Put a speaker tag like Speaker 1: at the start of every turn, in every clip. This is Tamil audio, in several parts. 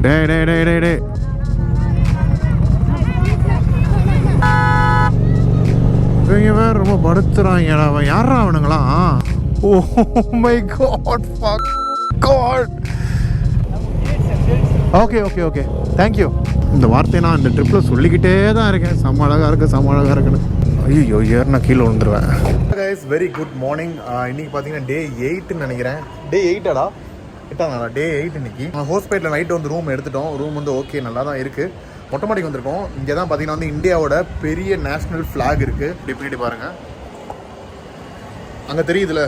Speaker 1: டே டே டே டே டே இவங்க வேற ரொம்ப படுத்துறாங்கடா. அவன் யாரா அவனுங்களாம்? Oh my God, fuck God. Okay okay okay, thank you. இந்த வார்த்தையை நான் இந்த ட்ரிப்பில் சொல்லிக்கிட்டே தான் இருக்கேன். செம்ம அழகாக இருக்குது, செம்ம அழகாக இருக்குன்னு. ஐயோ ஏறினா கீழே விழுந்துருவேன். Guys, very good morning. இன்றைக்கி பார்த்தீங்கன்னா டே 8ன்னு நினைக்கிறேன். டே 8டா? 8ஆங்களா? டே 8 இன்னைக்கு. ஹோஸ்பேட்டில் நைட்டு வந்து ரூம் எடுத்துட்டோம். ரூம் வந்து ஓகே, நல்லா தான் இருக்குது. மொட்டை மாடிக்கு வந்திருக்கோம். இங்கே தான் பார்த்தீங்கன்னா வந்து இந்தியாவோட பெரிய நேஷ்னல் ஃப்ளாக் இருக்குது. இப்படி பின்னாடி பாருங்கள், அங்கே தெரியுதுல.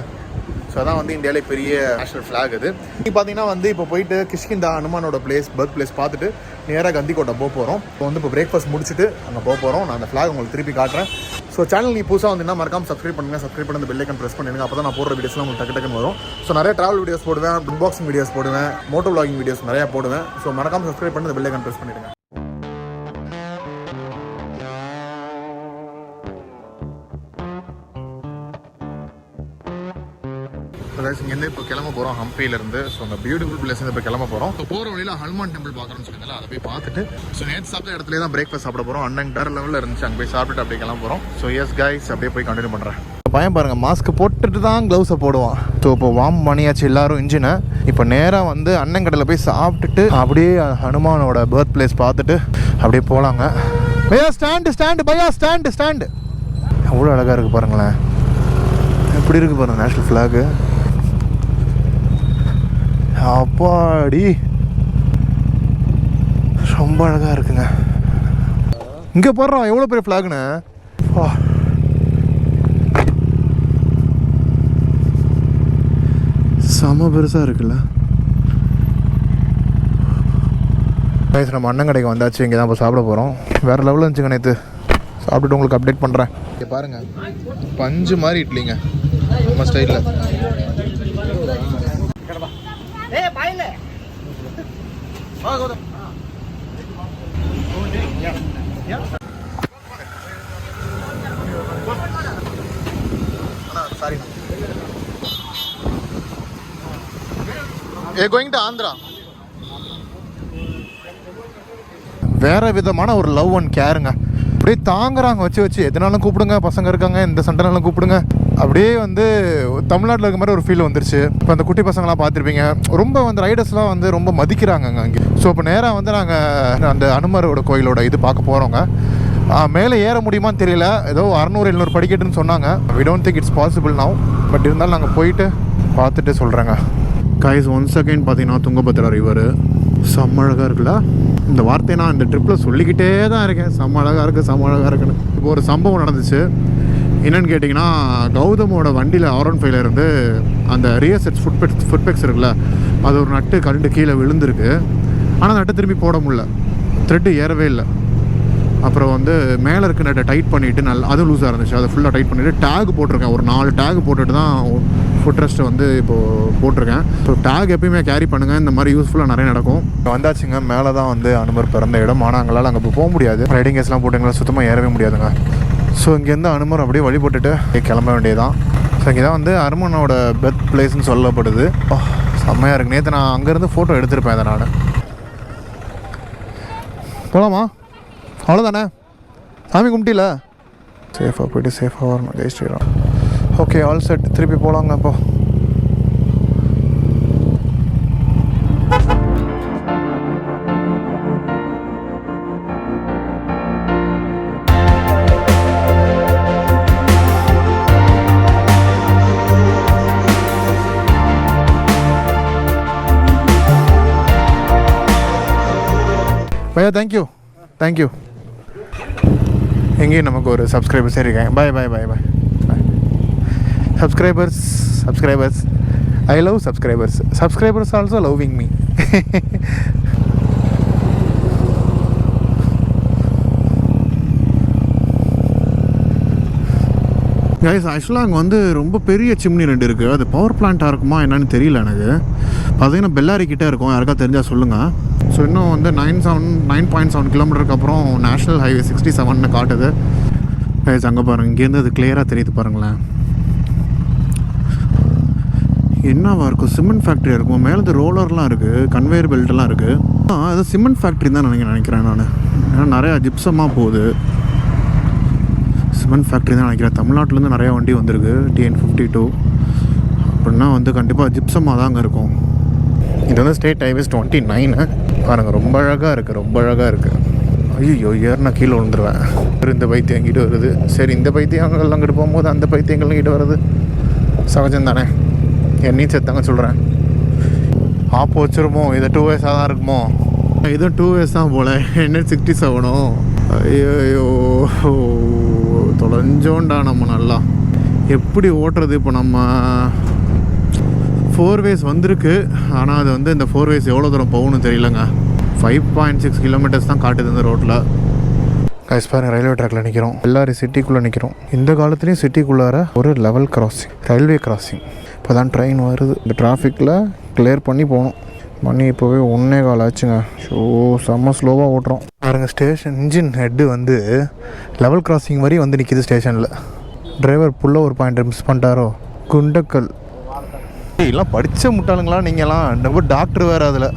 Speaker 1: ஸோ அதான் வந்து இந்தியாவிலே பெரிய நேஷ்னல் ஃப்ளாக் இது. இங்கே பார்த்தீங்கன்னா வந்து இப்போ போயிட்டு கிஷ்கிந்தா ஹனுமானோட பர்த் பிளேஸ் பார்த்துட்டு நேராக கந்திக்கோட்டை போக போகிறோம். இப்போ வந்து இப்போ பிரேக்ஃபாஸ்ட் முடிச்சுட்டு அங்கே போக போகிறோம். நான் அந்த ஃப்ளாக் உங்களுக்கு திருப்பி காட்டுறேன். ஸோ சேனல் நீ புதுசாக வந்தீங்கன்னா மறக்காம சப்ஸ்கிரைப் பண்ணுங்கள். சப்ஸ்கிரைப் பண்ணி அந்த பெல் ஐக்கன் ப்ரெஸ் பண்ணுங்க. அப்போ தான் நான் போடுற வீடியோஸ்லாம் உங்களுக்கு டக்கு டக்குன்னு வரும். ஸோ நிறைய ட்ராவல் வீடியோஸ் போடுவேன், அன்பாக்சிங் வீடியோஸ் போடுவேன், மோட்டோ விளாகிங் வீடியோஸ் நிறையா போடுவேன். ஸோ மறக்காம சப்ஸ்கிரைப் பண்ணி அந்த பெல் ஐக்கன் ப்ரெஸ் பண்ணிடுங்க. இங்கேருந்து இப்போ கிளம்ப போகிறோம் ஹம்பியிலேருந்து. ஸோ அந்த பியூட்டிஃபுல் பிளேஸ் இப்போ கிளம்ப போகிறோம். ஸோ போகிற வழியில் ஹனுமான் டெம்பிள் பார்க்கணும்னு சொன்னால அதை போய் பார்த்துட்டு, ஸோ நேற்று சாப்பிட்ட இடத்துல தான் பிரேக்ஃபாஸ்ட் சாப்பிட போகிறோம். அண்ணன் டர் லெவலில் இருந்துச்சு, அங்கே போய் சாப்பிட்டுட்டு அப்படியே கிளம்ப போகிறோம். ஸோ எஸ் கைஸ், அப்படியே போய் கண்டினியூ பண்ணுறேன். பையன் பாருங்கள், மாஸ்க் போட்டுட்டு தான் க்ளவுஸை போடுவான். ஸோ இப்போ வார்ம் பண்ணியாச்சு எல்லாரும் இன்ஜினை. இப்போ நேராக வந்து அண்ணன் கடையில் போய் சாப்பிட்டுட்டு அப்படியே ஹனுமானோட பர்த் பிளேஸ் பார்த்துட்டு அப்படியே போகலாங்க. பையா ஸ்டாண்டு ஸ்டாண்டு, பையா ஸ்டாண்டு ஸ்டாண்டு. எவ்வளோ அழகாக இருக்குது பாருங்களேன், எப்படி இருக்குது பாருங்கள் நேஷ்னல் ஃப்ளாகு. அப்பாடி, ரொம்ப அழகாக இருக்குங்க. இங்கே போடுறோம் எவ்வளோ பெரிய ஃப்ளாகுன்னு. செம பெருசாக இருக்குல்ல. நம்ம அண்ணன் கடைக்கு வந்தாச்சு. இங்கே தான் இப்போ சாப்பிட போகிறோம். வேறு லெவலில் இருந்துச்சுங்க நேற்று. சாப்பிட்டுட்டு உங்களுக்கு அப்டேட் பண்ணுறேன். இங்கே பாருங்கள், பஞ்சு மாதிரி இட்லிங்க நம்ம ஸ்டைலில். Sorry. Going to Andhra. வேற விதமான ஒரு லவ் அண்ட் கேருங்க. அப்படியே தாங்குறாங்க, வச்சு எதனாலும் கூப்பிடுங்க, பசங்க இருக்காங்க, இந்த சண்டைனாலும் கூப்பிடுங்க. அப்படியே வந்து தமிழ்நாட்டில் இருக்க மாதிரி ஒரு ஃபீல் வந்துருச்சு. இப்போ அந்த குட்டி பசங்களாம் பார்த்துருப்பீங்க, ரொம்ப வந்து ரைடர்ஸ்லாம் வந்து ரொம்ப மதிக்கிறாங்க அங்கே. ஸோ இப்போ நேராக வந்து நாங்கள் அந்த அனுமரோட கோயிலோட இது பார்க்க போகிறோங்க. மேலே ஏற முடியுமான்னு தெரியல, ஏதோ 600-700 படிக்கட்டுன்னு சொன்னாங்க. We don't think it's possible now, but இருந்தாலும் நாங்கள் போயிட்டு பார்த்துட்டு சொல்கிறேங்க. கைஸ், ஒன்ஸ் அகைன் பார்த்தீங்கன்னா துங்கபத்ரா ரிவர் செம்ம அழகாக இருக்குல்ல. இந்த வார்த்தையை நான் இந்த ட்ரிப்பில் சொல்லிக்கிட்டே தான் இருக்கேன். செம்ம அழகாக இருக்குது, செம்ம அழகாக இருக்குன்னு. இப்போ ஒரு சம்பவம் நடந்துச்சு. என்னென்னு கேட்டிங்கன்னா, கௌதமோட வண்டியில் R15 இருந்து அந்த ரியர் செட்ஸ் ஃபுட்பெக்ஸ் இருக்குல்ல, அது ஒரு நட்டு கண்டு கீழே விழுந்திருக்கு. ஆனால் நட்டு திரும்பி போட முடியல, த்ரெட்டு ஏறவே இல்லை. அப்புறம் வந்து மேலே இருக்க நட்டை டைட் பண்ணிவிட்டு அதுவும் லூஸாக இருந்துச்சு, அதை ஃபுல்லாக டைட் பண்ணிவிட்டு டேக் போட்டிருக்கேன். ஒரு 4 டேக் போட்டுட்டு தான் ஃபுட் ரெஸ்ட்டை வந்து இப்போது போட்டிருக்கேன். ஸோ டேக் எப்பயுமே கேரி பண்ணுங்கள், இந்த மாதிரி யூஸ்ஃபுல்லாக நிறைய நடக்கும். வந்தாச்சுங்க, மேலே தான் வந்து அனுமர் பிறந்த இடம். ஆனால் அங்களால் அங்கே போக முடியாது, ரைடிங் கேஸ்லாம் போட்டுங்களால் சுத்தமாக ஏறவே முடியாதுங்க. ஸோ இங்கேருந்து அனுமர் அப்படியே வழி போட்டுட்டு கிளம்ப வேண்டியதான். ஸோ இங்கே தான் வந்து அனுமனோட பெர்த் பிளேஸ்ன்னு சொல்லப்படுது. செம்மையாக இருக்குது. நேற்று நான் அங்கேருந்து ஃபோட்டோ எடுத்திருப்பேன். அதை நான் போகலாமா? அவ்வளோதானே, சாமி கும்பிட்டில சேஃபாக போய்ட்டு சேஃபாக வரணும். Jai Shriram. Okay, all set. திருப்பி போகலாங்க. அப்போ பையா, தேங்க்யூ தேங்க்யூ. எங்கேயும் நமக்கு ஒரு சப்ஸ்கிரைபர்ஸ் இருக்காங்க. Bye bye bye bye bye. Subscribers I love subscribers also loving me. Guys, ஆக்சுவலாக அங்கே வந்து ரொம்ப பெரிய சிம்னி 2 இருக்குது. அது பவர் பிளான்ட்டாக இருக்குமா என்னன்னு தெரியல எனக்கு. பார்த்தீங்கன்னா பெல்லாரி கிட்டே இருக்கும், யாருக்கா தெரிஞ்சால் சொல்லுங்கள். ஸோ இன்னும் வந்து 9.7 கிலோமீட்டருக்கு அப்புறம் நேஷ்னல் ஹைவே 67 காட்டுது. கைஸ், அங்கே பாருங்கள், இங்கேருந்து அது கிளியராக தெரியுது பாருங்களேன். என்னவா இருக்கும்? சிமெண்ட் ஃபேக்ட்ரியாக இருக்கும். மேலே ரோலர்லாம் இருக்குது, கன்வேயர் பெல்ட்லாம் இருக்குது. அது சிமெண்ட் ஃபேக்ட்ரி தான் நினைக்கிறேன் நான். ஏன்னா நிறையா ஜிப்சமாக போகுது. சிமெண்ட் ஃபேக்ட்ரி தான் நினைக்கிறேன். தமிழ்நாட்டிலேருந்து நிறையா வண்டி வந்திருக்கு. TN52 அப்படின்னா வந்து கண்டிப்பாக ஜிப்சமாக தாங்க இருக்கும். இது வந்து ஸ்டேட் ஹைவேஸ் 29 பாருங்கள். ரொம்ப அழகாக இருக்குது, ரொம்ப அழகாக இருக்குது. ஐயோ ஏறினா கீழே விழுந்துருவேன். இந்த பைத்தியம் எங்கிட்ட வருது. சரி, இந்த பைத்தியங்கள் அங்கிட்டு போகும்போது அந்த பைத்தியங்கள் கிட்ட வருது, சகஜம் தானே. என்னையும் சேர்த்தாங்க சொல்கிறேன். ஆப்போ வச்சுருமோ, இதை 2 வயசாக தான் இருக்குமோ. இதுவும் 2 வயசு தான் போல். என்ன 67? ஐயோ தொலைஞ்சோண்டா நம்ம. நல்லா எப்படி ஓட்டுறது இப்போ? நம்ம 4 ways வந்திருக்கு. ஆனால் அது வந்து இந்த 4 ways எவ்வளோ தூரம் போகணும்னு தெரியலங்க. 5.6 கிலோமீட்டர்ஸ் தான் காட்டுது இந்த ரோட்டில். கைஸ் பாருங்க, ரயில்வே ட்ராக்கில் நிற்கிறோம். எல்லாரும் சிட்டிக்குள்ளே நிற்கிறோம். இந்த காலத்துலேயும் சிட்டிக்குள்ளார ஒரு லெவல் கிராசிங், ரயில்வே கிராசிங். இப்போ தான் ட்ரெயின் வருது. இந்த டிராஃபிக்கில் கிளியர் பண்ணி போகணும். மணி இப்போவே 1:15 ஆச்சுங்க. ஸோ செம்ம ஸ்லோவாக ஓட்டுறோம் பாருங்க. ஸ்டேஷன் இன்ஜின் ஹெட்டு வந்து லெவல் கிராசிங் வரையும் வந்து நிற்கிது ஸ்டேஷனில். டிரைவர் புள்ள ஒரு பாயிண்ட் மிஸ் பண்ணிட்டாரோ. குண்டக்கல் எல்லாம் படித்த முட்டாளுங்களா நீங்களாம்? ரொம்ப டாக்டர் வேறு அதில்.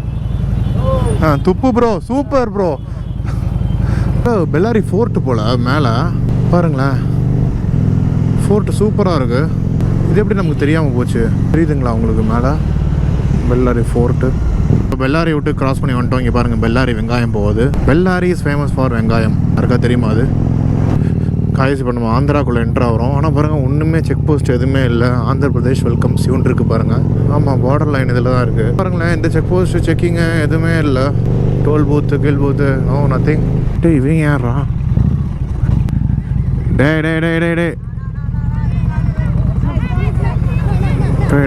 Speaker 1: துப்பு bro, super bro. Bellary fort போல் மேலே பாருங்களேன். ஃபோர்ட்டு சூப்பராக இருக்குது. இது எப்படி நமக்கு தெரியாமல் போச்சு? தெரியுதுங்களா உங்களுக்கு? மேலே பெல்லாரி ஃபோர்ட்டு. இப்போ பெல்லாரி விட்டு கிராஸ் பண்ணி வந்துட்டோம். இங்கே பாருங்கள், பெல்லாரி வெங்காயம் போகுது. பெல்லாரி இஸ் ஃபேமஸ் ஃபார் வெங்காயம். யாருக்கா தெரியுமா அது? காய்ச்சி இப்போ நம்ம ஆந்திராக்குள்ளே என்ட்ரு ஆகிறோம். ஆனால் பாருங்கள், ஒன்றுமே செக் போஸ்ட் எதுவுமே இல்லை. ஆந்திர பிரதேஷ் வெல்கம் சியூன் இருக்குது பாருங்கள். ஆமாம், பார்டர் லைன் இதில் தான் இருக்குது. பாருங்களேன், இந்த செக் போஸ்ட்டு செக்கிங்கு எதுவுமே இல்லை. டோல் பூத்து கீழ் பூத்து நோ நத்திங். டே இவங்க யாரா? டே டே டே டே டே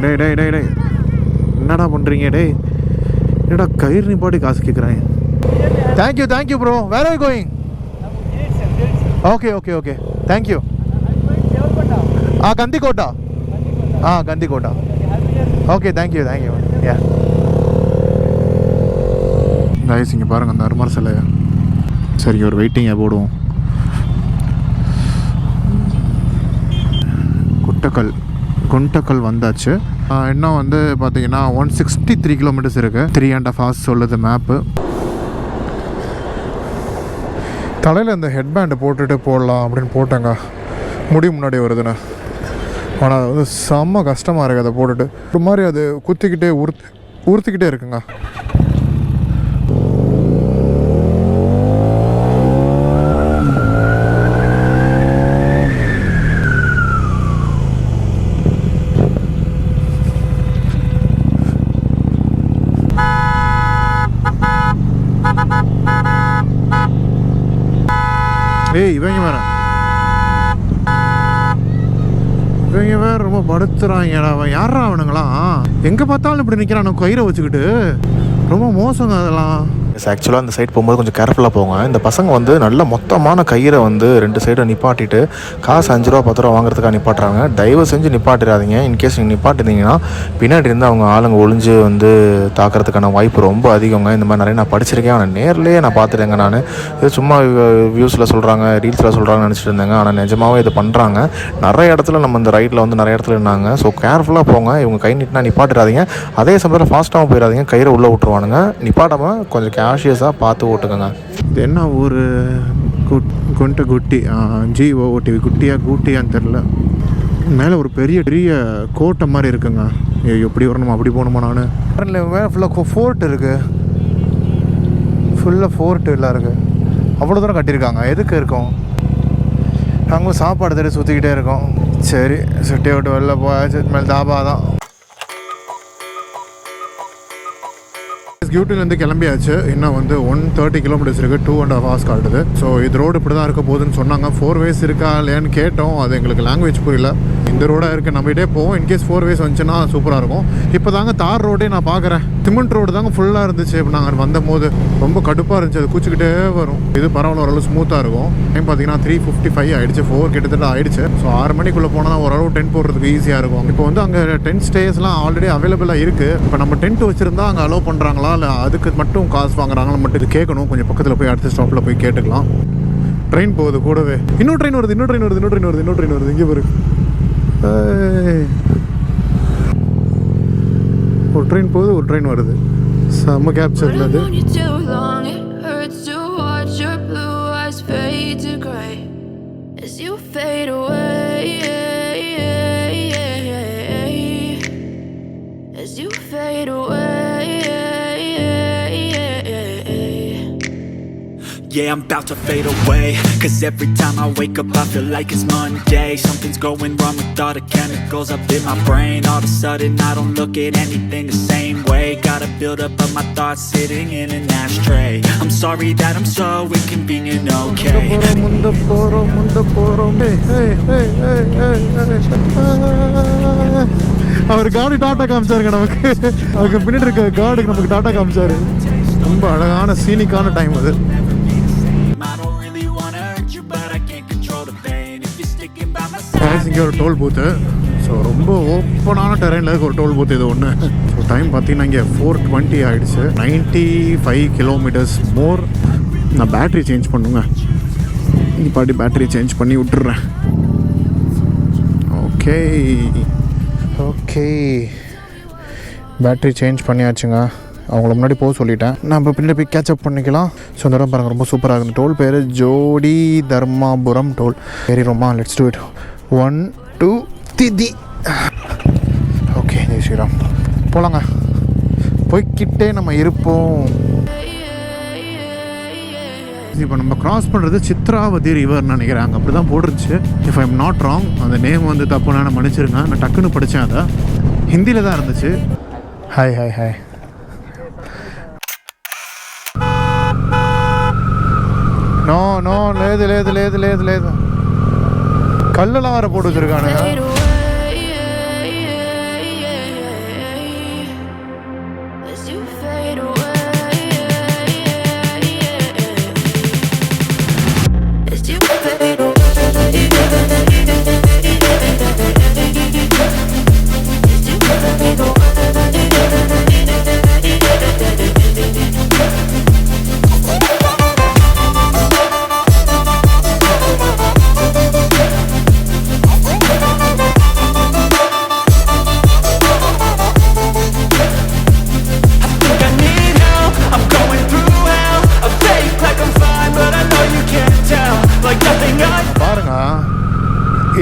Speaker 1: டே டே டே டே என்னடா பண்ணுறீங்க? டே என்னடா கயிறு நிப்பாட்டி காசு கேட்குறாங்க. Thank you thank you bro. Where are you going? Okay thank you. Gandikota. Gandikota. Okay thank you yeah. Guys இங்கே பாருங்கள் அந்த அருமார் சிலையை. சரி, ஒரு வெயிட்டிங்கை போடுவோம். குண்டக்கல் வந்தாச்சு. இன்னும் வந்து பார்த்தீங்கன்னா 163 கிலோமீட்டர்ஸ் இருக்குது. 3.5 hours சொல்லுது மேப்பு. தலையில் இந்த ஹெட்பேண்டை போட்டுட்டு போடலாம் அப்படின்னு போட்டேங்க. முடி முன்னாடி வருதுண்ணே. ஆனால் அது வந்து செம்ம கஷ்டமாக இருக்குது. அதை போட்டுட்டு ஒரு மாதிரி அது குத்திக்கிட்டே உறுத்திக்கிட்டே இருக்குங்க. இவங்க வேற ரொம்ப படுத்துறாங்கடா. அவன் யாரா அவனுங்களாம்? எங்கே பார்த்தாலும் இப்படி நிற்கிறான் கயிறை வச்சுக்கிட்டு. ரொம்ப மோசங்க அதெல்லாம். ஆக்சுவலாக அந்த சைட் போகும்போது கொஞ்சம் கேர்ஃபுல்லாக போங்க. இந்த பசங்க வந்து நல்ல மொத்தமான கயிறை வந்து 2 சைடை நிப்பாட்டிட்டு காசு 5 ரூபா 10 ரூபா வாங்குறதுக்காக நிப்பாட்டுறாங்க. தயவு செஞ்சு நிப்பாட்டிடாதீங்க. இன்கேஸ் நீங்கள் நிப்பாட்டிருந்தீங்கன்னா பின்னாடி இருந்து அவங்க ஆளுங்க ஒளிஞ்சு வந்து தாக்கிறதுக்கான வாய்ப்பு ரொம்ப அதிகங்க. இந்த மாதிரி நிறைய நான் படிச்சிருக்கேன். ஆனால் நேர்லேயே நான் பார்த்துட்டேங்க. நான் இது சும்மா வியூஸில் சொல்கிறாங்க, ரீல்ஸில் சொல்கிறாங்கன்னு நினச்சிட்டு இருந்தேங்க. ஆனால் நிஜமாவே இது பண்ணுறாங்க. நிறைய இடத்துல நம்ம இந்த ரைட்டில் வந்து நிறைய இடத்துல இருந்தாங்க. ஸோ கேர்ஃபுல்லாக போங்க. இவங்க கை நீட்டினா நிப்பாட்டிடாதீங்க. அதே சமயத்தில் ஃபாஸ்ட்டாகவும் போயிடாதீங்க. கயிறை உள்ளே விட்டுருவானுங்க. நிப்பாட்டாமல் கொஞ்சம் கேஷியஸாக பார்த்து ஓட்டுக்கங்க. இது என்ன ஊர்? குட்டி GOOTV குட்டியான்னு தெரில. மேலே ஒரு பெரிய கோட்டை மாதிரி இருக்குங்க. எப்படி வரணுமா அப்படி போகணுமா? நான் மேலே ஃபுல்லாக ஃபோர்ட் இருக்குது. ஃபுல்லாக ஃபோர்ட்டு எல்லாம் இருக்குது. அவ்வளோ தூரம் கட்டியிருக்காங்க. எதுக்கு இருக்கும்? நாங்களும் சாப்பாடு தேடி சுற்றிக்கிட்டே இருக்கோம். சரி, சுட்டியை விட்டு வெளில போயாச்சு. மேலே தாபா தான். யூடிலேருந்து கிளம்பியாச்சு. இன்னும் வந்து 130 கிலோமீட்டர்ஸ் இருக்குது. 2.5 hours காட்டுது. ஸோ இது ரோடு இப்படி தான் இருக்க போகுதுன்னு சொன்னாங்க. 4 ways இருக்கா இல்லையான்னு கேட்டோம். அது எங்களுக்கு லாங்குவேஜ் புரியல. இந்த ரோடாக இருக்குது, நம்மகிட்டே போவோம். இன்கேஸ் 4 ways வந்துச்சுன்னா சூப்பராக இருக்கும். இப்போ தாங்க தார் ரோடே நான் பார்க்குறேன். சிமெண்ட் ரோடு தாங்க ஃபுல்லாக இருந்துச்சு. இப்போ நாங்கள் வந்த போது ரொம்ப கடுப்பாக இருந்துச்சு. அது கூச்சிக்கிட்டே வரும். இது பரவாயில்ல, ஓரளவு ஸ்மூத்தாக இருக்கும். டைம் பார்த்தீங்கன்னா 3:55 ஆகிடுச்சு. 4 கிட்டத்தட்ட ஆகிடுச்சு. ஸோ 6 மணிக்குள்ளே போனால் ஓரளவு டென்ட் போடுறதுக்கு ஈஸியாக இருக்கும். இப்போ வந்து அங்கே டென்ட் ஸ்டேஸ்லாம் ஆல்ரெடி அவைலபிளாக இருக்குது. இப்போ நம்ம டென்ட் வச்சுருந்தா அங்கே அலோவ் பண்ணுறாங்களா இல்லை அதுக்கு மட்டும் காசு வாங்குறாங்களா மட்டும் இது கேட்கணும். கொஞ்சம் பக்கத்தில் போய் அடுத்த ஸ்டாப்பில் போய் கேட்டுக்கலாம். ட்ரெயின் போகுது கூடவே. இன்னொரு ட்ரெயின் வருது. இங்கே பாரு. ஒரு ட்ரெயின் போகுது, ஒரு ட்ரெயின் வருது. செம்ம கேப்சர்ல அது.
Speaker 2: As you fade away, as you fade away.
Speaker 3: Yeah, I'm about to fade away, 'cause every time I wake up I feel like it's Monday. Something's going wrong with all the chemicals up in my brain. All of a sudden I don't look at anything the same way. Gotta build up of my thoughts sitting in an ashtray. I'm sorry that I'm so inconvenient, okay.
Speaker 1: Munda porom. அவர் காடி டாட்டா காமிச்சாருங்க நமக்கு. அதுக்கு பின்னாடி இருக்க கார்டுக்கு நமக்கு டாட்டா காமிச்சாரு. ரொம்ப அழகான சீனிக்கான டைம் அது. இங்கே ஒரு டோல் பூத்து. ஸோ ரொம்ப ஓப்பனான டெரெயினில் இருக்க ஒரு டோல் பூத்து இது ஒன்று. ஸோ டைம் பார்த்தீங்கன்னா இங்கே 4:20 ஆகிடுச்சு. 95 கிலோமீட்டர்ஸ் மோர். நான் பேட்ரி சேஞ்ச் பண்ணுங்க. பாட்டி பேட்ரி சேஞ்ச் பண்ணி விட்டுறேன். ஓகே பேட்ரி சேஞ்ச் பண்ணியாச்சுங்க. அவங்கள முன்னாடி போக சொல்லிட்டேன். நான் இப்போ பின்னாடி போய் கேட்சப் பண்ணிக்கலாம். ஸோ இந்த இடம் பாருங்கள் ரொம்ப சூப்பராக இருக்குது. டோல் பேர் ஜோடி தர்மாபுரம் டோல். ஏறிடுமா? Let's do it. 1 2 3. Okay Jai Shriram. போகலாங்க. போய்கிட்டே நம்ம இருப்போம். இப்போ நம்ம கிராஸ் பண்ணுறது சித்ராவதி ரிவர்னு நினைக்கிறேன். அங்கே அப்படி தான் போட்டுருச்சு. If I am not wrong. அந்த நேம் வந்து தப்பு நான் மன்னிச்சிருங்க. நான் டக்குன்னு படித்தேன். அதை ஹிந்தியில் தான் இருந்துச்சு. ஹாய் நோ லேது கல்லெல்லாம் வர போட்டு வச்சிருக்கானுங்க.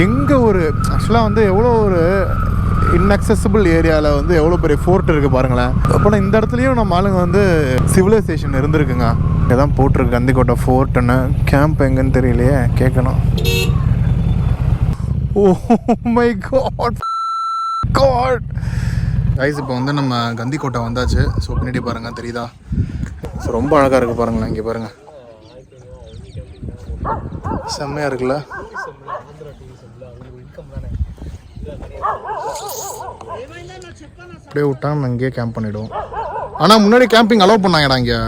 Speaker 1: எங்கே ஒரு ஆக்சுவலாக வந்து எவ்வளோ ஒரு இன்அக்சசிபிள் ஏரியாவில் வந்து எவ்வளோ பெரிய ஃபோர்ட் இருக்குது பாருங்களேன். அப்போனா இந்த இடத்துலையும் நம்ம ஆளுங்க வந்து சிவிலைசேஷன் இருந்திருக்குங்க. இங்கே தான் போட்டிருக்கு கந்திக்கோட்டை ஃபோர்ட்டுன்னு. கேம்ப் எங்கன்னு தெரியலையே, கேட்கணும். ஓ மை காட் கைஸ், இப்போ வந்து நம்ம கந்திக்கோட்டை வந்தாச்சு. ஸோ பின்னாடி பாருங்கள், தெரியுதா? ஸோ ரொம்ப அழகாக இருக்குது பாருங்களேன். இங்கே பாருங்கள், செம்மையாக இருக்குல்ல. அப்படியே விட்டா நம்ம இங்கேயே கேம்ப் பண்ணிவிடுவோம். ஆனால் முன்னாடி கேம்பிங் அலோவ் பண்ணாங்கடா இங்கே.